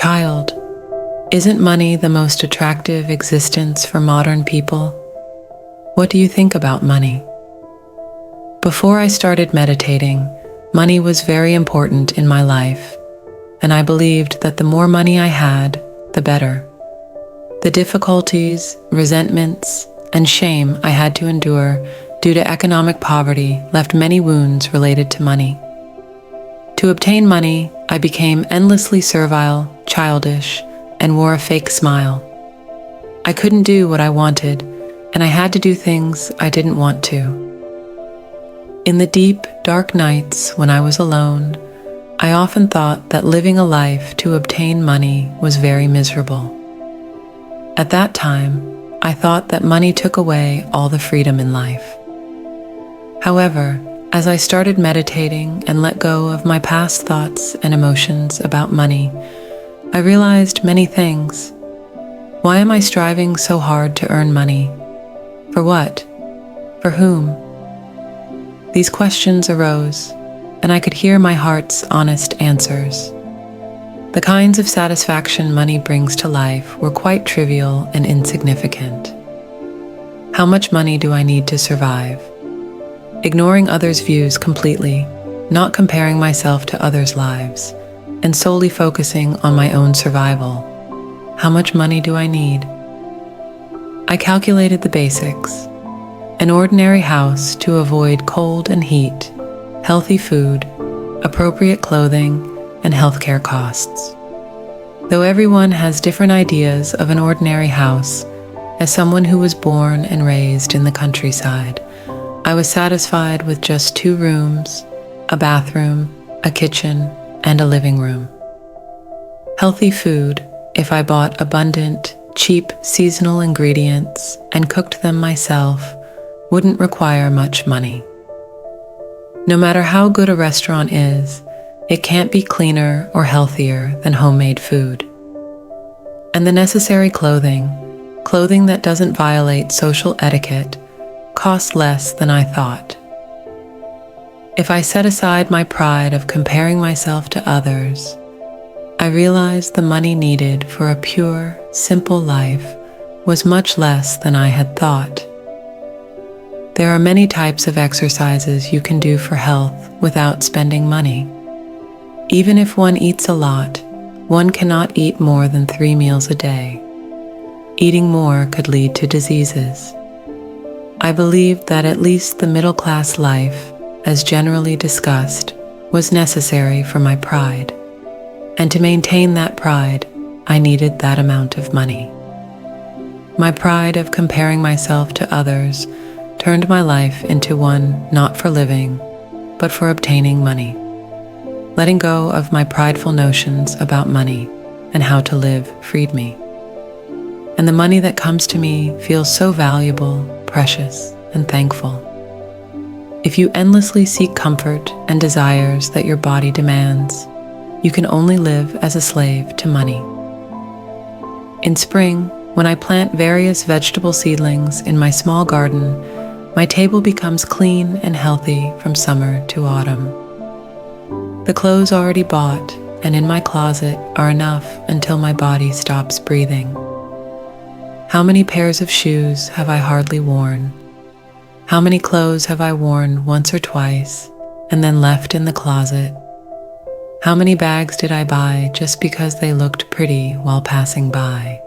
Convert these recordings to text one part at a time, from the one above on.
Child, isn't money the most attractive existence for modern people? What do you think about money? Before I started meditating, money was very important in my life, and I believed that the more money I had, the better. The difficulties, resentments, and shame I had to endure due to economic poverty left many wounds related to money. To obtain money, I became endlessly servile, childish, and wore a fake smile. I couldn't do what I wanted, and I had to do things I didn't want to. In the deep, dark nights when I was alone, I often thought that living a life to obtain money was very miserable. At that time, I thought that money took away all the freedom in life. However, as I started meditating and let go of my past thoughts and emotions about money, I realized many things. Why am I striving so hard to earn money? For what? For whom? These questions arose, and I could hear my heart's honest answers. The kinds of satisfaction money brings to life were quite trivial and insignificant. How much money do I need to survive? Ignoring others' views completely, not comparing myself to others' lives, and solely focusing on my own survival. How much money do I need? I calculated the basics. An ordinary house to avoid cold and heat, healthy food, appropriate clothing, and healthcare costs. Though everyone has different ideas of an ordinary house, as someone who was born and raised in the countryside, I was satisfied with just 2 rooms, a bathroom, a kitchen, and a living room. Healthy food, if I bought abundant, cheap seasonal ingredients and cooked them myself, wouldn't require much money. No matter how good a restaurant is, it can't be cleaner or healthier than homemade food. And the necessary clothing that doesn't violate social etiquette, costs less than I thought. If I set aside my pride of comparing myself to others, I realized the money needed for a pure, simple life was much less than I had thought. There are many types of exercises you can do for health without spending money. Even if one eats a lot, one cannot eat more than 3 meals a day. Eating more could lead to diseases. I believed that at least the middle-class life, as generally discussed, was necessary for my pride. And to maintain that pride, I needed that amount of money. My pride of comparing myself to others turned my life into one not for living, but for obtaining money. Letting go of my prideful notions about money and how to live freed me. And the money that comes to me feels so valuable, precious, and thankful. If you endlessly seek comfort and desires that your body demands, you can only live as a slave to money. In spring, when I plant various vegetable seedlings in my small garden, my table becomes clean and healthy from summer to autumn. The clothes already bought and in my closet are enough until my body stops breathing. How many pairs of shoes have I hardly worn? How many clothes have I worn once or twice and then left in the closet? How many bags did I buy just because they looked pretty while passing by?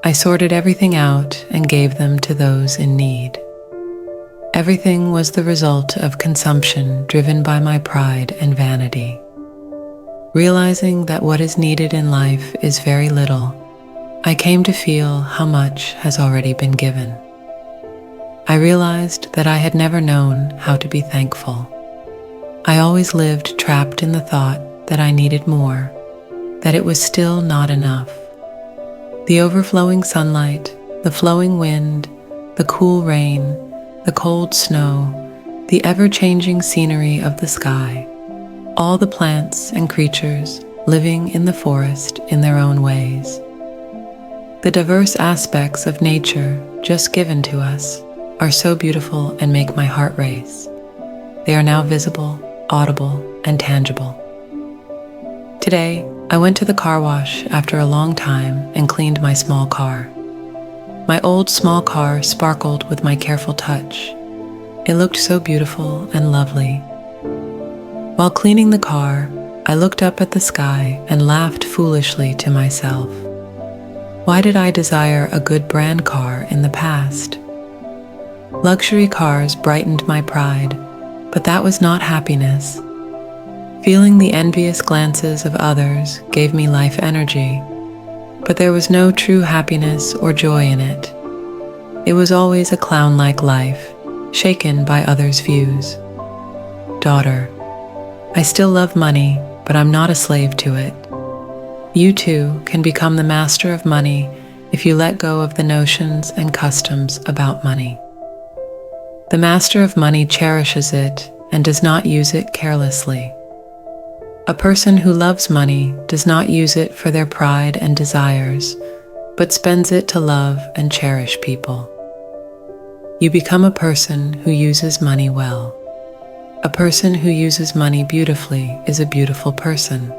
I sorted everything out and gave them to those in need. Everything was the result of consumption driven by my pride and vanity. Realizing that what is needed in life is very little, I came to feel how much has already been given. I realized that I had never known how to be thankful. I always lived trapped in the thought that I needed more, that it was still not enough. The overflowing sunlight, the flowing wind, the cool rain, the cold snow, the ever-changing scenery of the sky, all the plants and creatures living in the forest in their own ways. The diverse aspects of nature just given to us are so beautiful and make my heart race. They are now visible, audible, and tangible. Today, I went to the car wash after a long time and cleaned my small car. My old small car sparkled with my careful touch. It looked so beautiful and lovely. While cleaning the car, I looked up at the sky and laughed foolishly to myself. Why did I desire a good brand car in the past? Luxury cars brightened my pride, but that was not happiness. Feeling the envious glances of others gave me life energy, but there was no true happiness or joy in it. It was always a clown-like life, shaken by others' views. Daughter, I still love money, but I'm not a slave to it. You too can become the master of money if you let go of the notions and customs about money. The master of money cherishes it and does not use it carelessly. A person who loves money does not use it for their pride and desires, but spends it to love and cherish people. You become a person who uses money well. A person who uses money beautifully is a beautiful person.